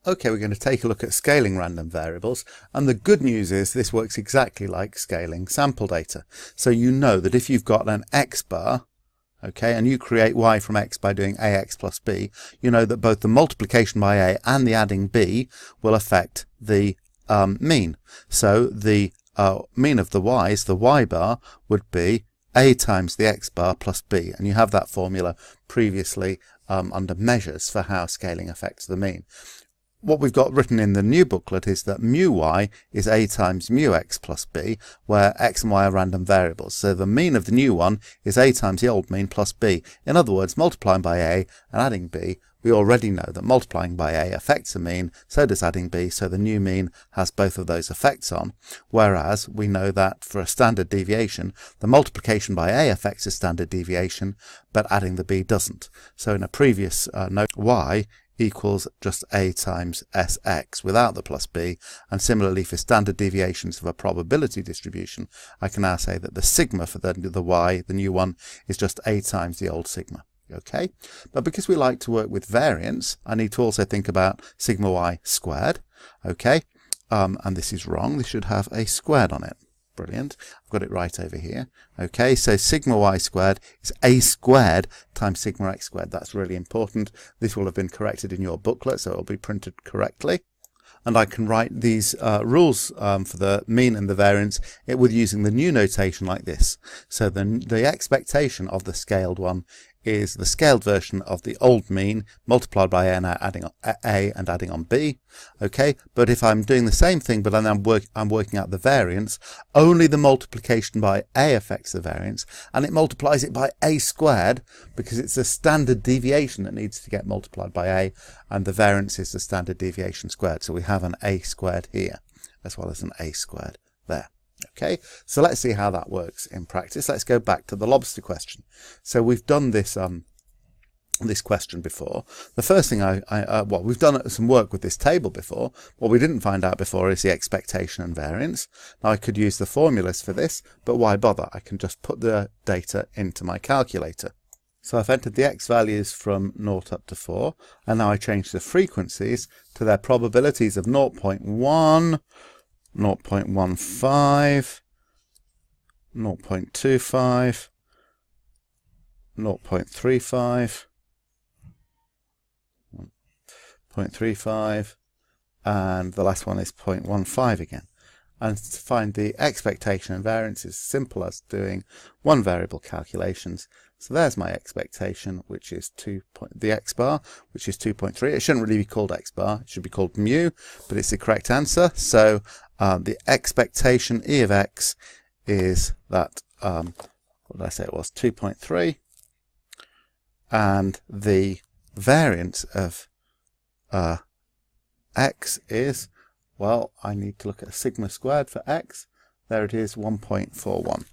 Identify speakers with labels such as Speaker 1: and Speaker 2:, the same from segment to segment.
Speaker 1: Okay, we're going to take a look at scaling random variables, and the good news is this works exactly like scaling sample data. So you know that if you've got an x bar, okay, and you create y from x by doing ax plus b, you know that both the multiplication by a and the adding b will affect the mean. So the mean of the y's, the y bar, would be a times the x bar plus b, and you have that formula previously under measures for how scaling affects the mean. What we've got written in the new booklet is that mu y is a times mu x plus b, where x and y are random variables. So the mean of the new one is a times the old mean plus b. In other words, multiplying by a and adding b, we already know that multiplying by a affects the mean, so does adding b, so the new mean has both of those effects on. Whereas we know that for a standard deviation, the multiplication by a affects the standard deviation, but adding the b doesn't. So in a previous note, y equals just a times sx without the plus b, and similarly for standard deviations of a probability distribution, I can now say that the sigma for the y, the new one, is just a times the old sigma. Okay, but because we like to work with variance, I need to also think about sigma y squared. Okay, and this is wrong. This should have a squared on it. Brilliant. I've got it right over here. Okay, so sigma y squared is a squared times sigma x squared. That's really important. This will have been corrected in your booklet, so it will be printed correctly. And I can write these rules for the mean and the variance with using the new notation like this. So the expectation of the scaled one is the scaled version of the old mean multiplied by a and adding on a and adding on b. Okay, but if I'm doing the same thing but I'm working out the variance, only the multiplication by a affects the variance, and it multiplies it by a squared because it's the standard deviation that needs to get multiplied by a, and the variance is the standard deviation squared. So we have an a squared here as well as an a squared there. Okay, so let's see how that works in practice. Let's go back to the lobster question. So we've done this this question before. The first thing well, we've done some work with this table before. What we didn't find out before is the expectation and variance. Now I could use the formulas for this, but why bother? I can just put the data into my calculator. So I've entered the x values from 0 up to 4, and now I change the frequencies to their probabilities of 0.1, 0.15, 0.25, 0.35, 0.35, and the last one is 0.15 again. And to find the expectation and variance is as simple as doing one variable calculations. So there's my expectation, which is the x bar, which is 2.3. It shouldn't really be called x bar, it should be called mu, but it's the correct answer. So the expectation E of x is that, what did I say it was, 2.3, and the variance of x is, well, I need to look at sigma squared for x. There it is, 1.41.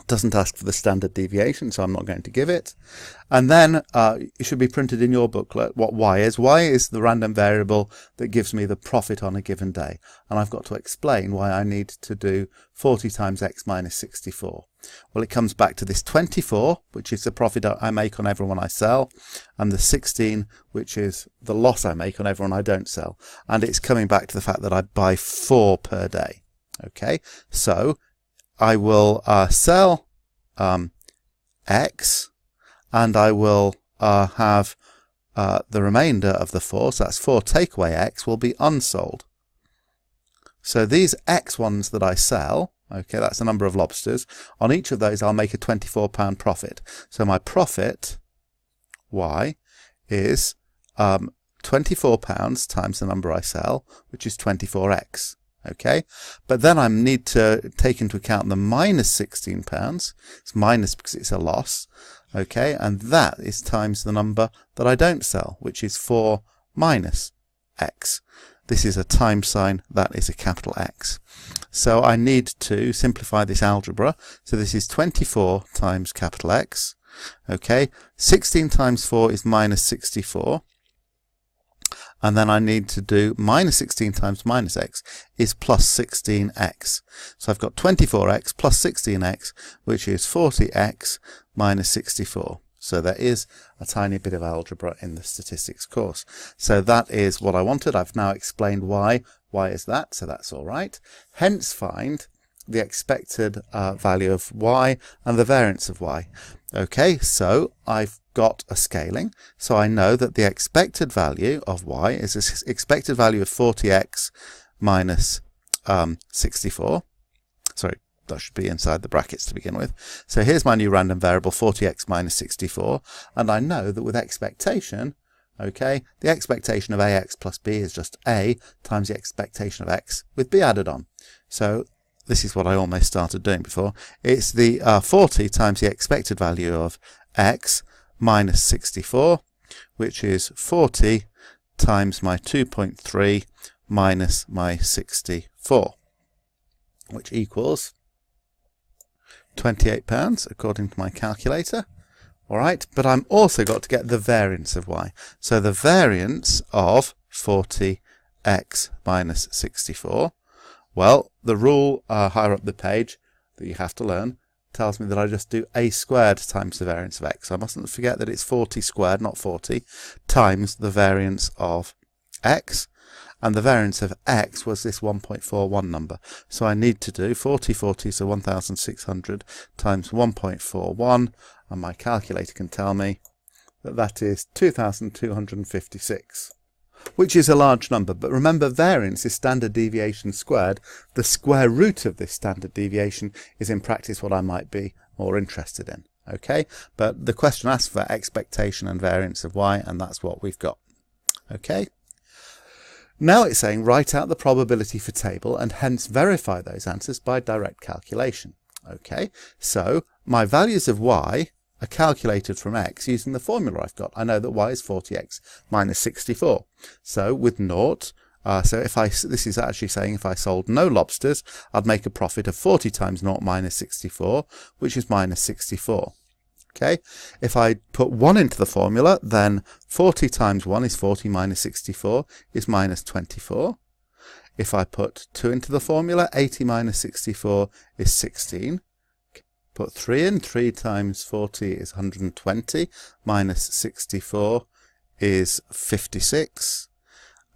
Speaker 1: Doesn't ask for the standard deviation, so I'm not going to give it. And then it should be printed in your booklet what y is. Y is the random variable that gives me the profit on a given day. And I've got to explain why I need to do 40 times x minus 64. Well, it comes back to this 24, which is the profit I make on everyone I sell, and the 16, which is the loss I make on everyone I don't sell. And it's coming back to the fact that I buy 4 per day. Okay, so I will sell x, and I will have the remainder of the 4, so that's 4 take away x, will be unsold. So these x ones that I sell, okay, that's the number of lobsters, on each of those I'll make a £24 profit. So my profit, y, is £24 times the number I sell, which is 24x. Okay, but then I need to take into account the minus £16. It's minus because it's a loss. Okay, and that is times the number that I don't sell, which is 4 minus x. This is a times sign, that is a capital X. So I need to simplify this algebra. So this is 24 times capital X. Okay, 16 times 4 is minus 64. And then I need to do minus 16 times minus x is plus 16x. So I've got 24x plus 16x, which is 40x minus 64. So there is a tiny bit of algebra in the statistics course. So that is what I wanted. I've now explained why. Why is that? So that's all right. Hence find the expected value of y and the variance of y. Okay, so I've got a scaling. So I know that the expected value of y is the expected value of 40x minus 64. Sorry, that should be inside the brackets to begin with. So here's my new random variable, 40x minus 64. And I know that with expectation, okay, the expectation of ax plus b is just a times the expectation of x with b added on. So this is what I almost started doing before. It's the 40 times the expected value of x minus 64, which is 40 times my 2.3 minus my 64, which equals £28 according to my calculator. All right, but I'm also got to get the variance of y. So the variance of 40x minus 64, well, the rule higher up the page that you have to learn tells me that I just do a squared times the variance of x. I mustn't forget that it's 40 squared, not 40, times the variance of x. And the variance of x was this 1.41 number. So I need to do 40, so 1,600 times 1.41, and my calculator can tell me that that is 2,256, which is a large number. But remember, variance is standard deviation squared. The square root of this standard deviation is in practice what I might be more interested in. Okay, but the question asks for expectation and variance of y, and that's what we've got. Okay. Now it's saying write out the probability for table and hence verify those answers by direct calculation. Okay, so my values of y are calculated from x using the formula I've got. I know that y is 40x minus 64. So with naught, this is actually saying if I sold no lobsters, I'd make a profit of 40 times naught minus 64, which is minus 64. Okay, if I put 1 into the formula, then 40 times 1 is 40 minus 64 is minus 24. If I put 2 into the formula, 80 minus 64 is 16. Put 3 in, 3 times 40 is 120, minus 64 is 56.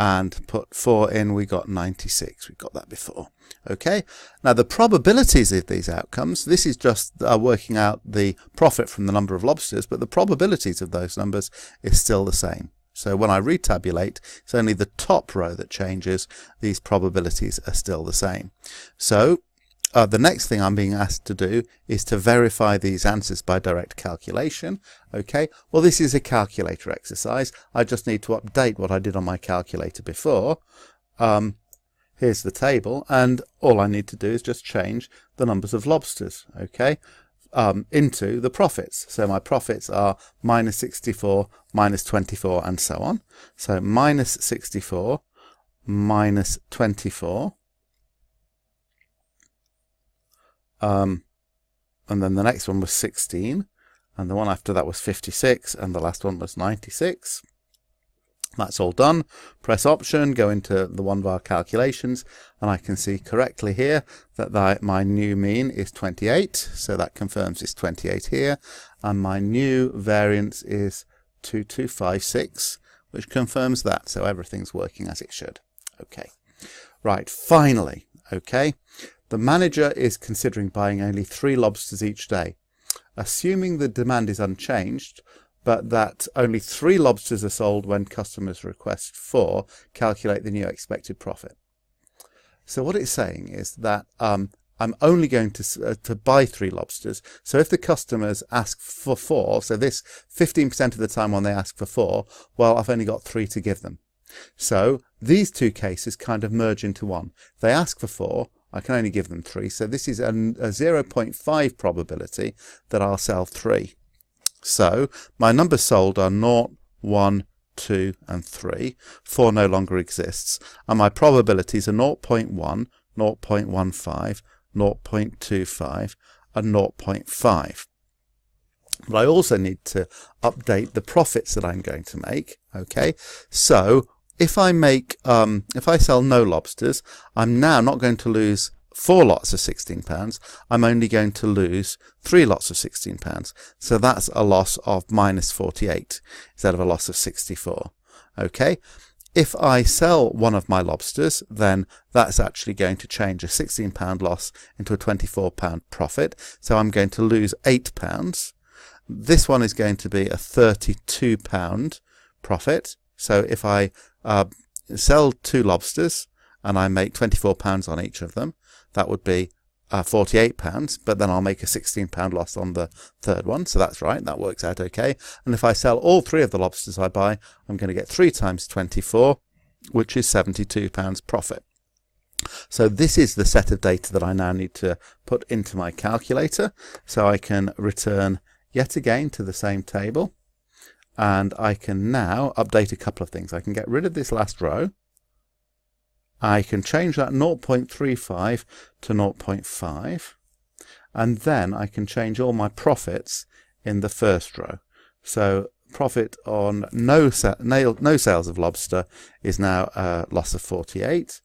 Speaker 1: And put 4 in, we got 96. We got that before. Okay, now the probabilities of these outcomes, this is just working out the profit from the number of lobsters, but the probabilities of those numbers is still the same. So when I retabulate, it's only the top row that changes. These probabilities are still the same. So the next thing I'm being asked to do is to verify these answers by direct calculation. Okay, well, this is a calculator exercise. I just need to update what I did on my calculator before. Here's the table, and all I need to do is just change the numbers of lobsters, okay, into the profits. So my profits are minus 64, minus 24, and so on. So minus 64, minus 24. And then the next one was 16, and the one after that was 56, and the last one was 96. That's all done. Press Option, go into the one bar calculations, and I can see correctly here that my new mean is 28, so that confirms it's 28 here, and my new variance is 2256, which confirms that, so everything's working as it should. Okay, right, finally, okay, the manager is considering buying only 3 lobsters each day. Assuming the demand is unchanged, but that only 3 lobsters are sold when customers request 4, calculate the new expected profit. So what it's saying is that I'm only going to buy 3 lobsters. So if the customers ask for 4, so this 15% of the time when they ask for 4, well, I've only got 3 to give them. So these two cases kind of merge into one. If they ask for 4, I can only give them 3. So this is a 0.5 probability that I'll sell 3. So my numbers sold are 0, 1, 2 and 3. 4 no longer exists. And my probabilities are 0.1, 0.15, 0.25 and 0.5. But I also need to update the profits that I'm going to make. Okay, so if I make if I sell no lobsters, I'm now not going to lose 4 lots of £16, I'm only going to lose 3 lots of £16. So that's a loss of minus 48 instead of a loss of 64. Okay. If I sell one of my lobsters, then that's actually going to change a £16 loss into a £24 profit. So I'm going to lose £8. This one is going to be a £32 profit. So if I sell 2 lobsters and I make £24 on each of them, that would be £48, but then I'll make a £16 loss on the third one. So that's right, that works out okay. And if I sell all 3 of the lobsters I buy, I'm going to get 3 times 24, which is £72 profit. So this is the set of data that I now need to put into my calculator. So I can return yet again to the same table, and I can now update a couple of things. I can get rid of this last row. I can change that 0.35 to 0.5, and then I can change all my profits in the first row. So profit on no sales of lobster is now a loss of 48,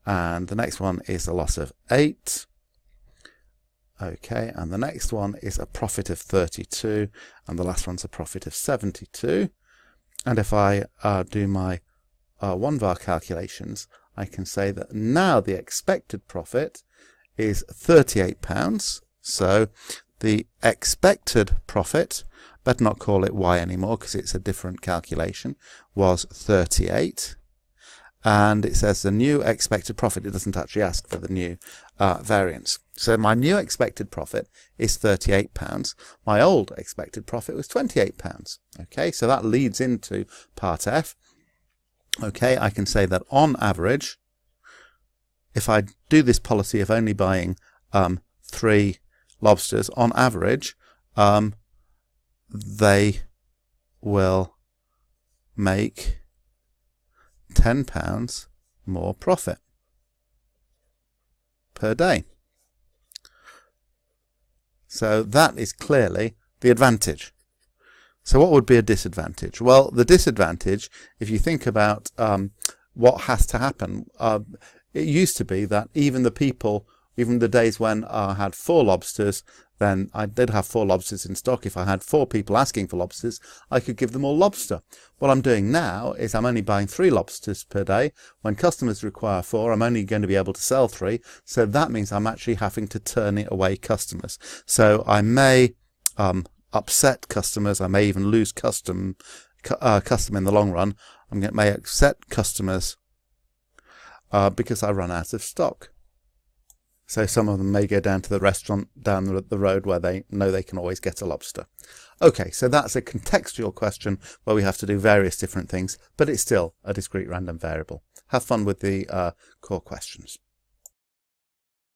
Speaker 1: and the next one is a loss of 8. Okay, and the next one is a profit of 32, and the last one's a profit of 72. And if I do my 1var calculations, I can say that now the expected profit is £38. So the expected profit, better not call it Y anymore because it's a different calculation, was 38. And it says the new expected profit. It doesn't actually ask for the new variance. So my new expected profit is £38. My old expected profit was £28. Okay, so that leads into part F. Okay, I can say that on average, if I do this policy of only buying 3 lobsters, on average, they will make £10 more profit per day. So that is clearly the advantage. So what would be a disadvantage? Well, the disadvantage, if you think about what has to happen, it used to be that even the days when I had 4 lobsters, then I did have 4 lobsters in stock. If I had 4 people asking for lobsters, I could give them all lobster. What I'm doing now is I'm only buying 3 lobsters per day. When customers require 4, I'm only going to be able to sell 3. So that means I'm actually having to turn it away customers. So I may upset customers. I may even lose custom in the long run. I may upset customers because I run out of stock. So some of them may go down to the restaurant down the road where they know they can always get a lobster. Okay, so that's a contextual question where we have to do various different things, but it's still a discrete random variable. Have fun with the core questions.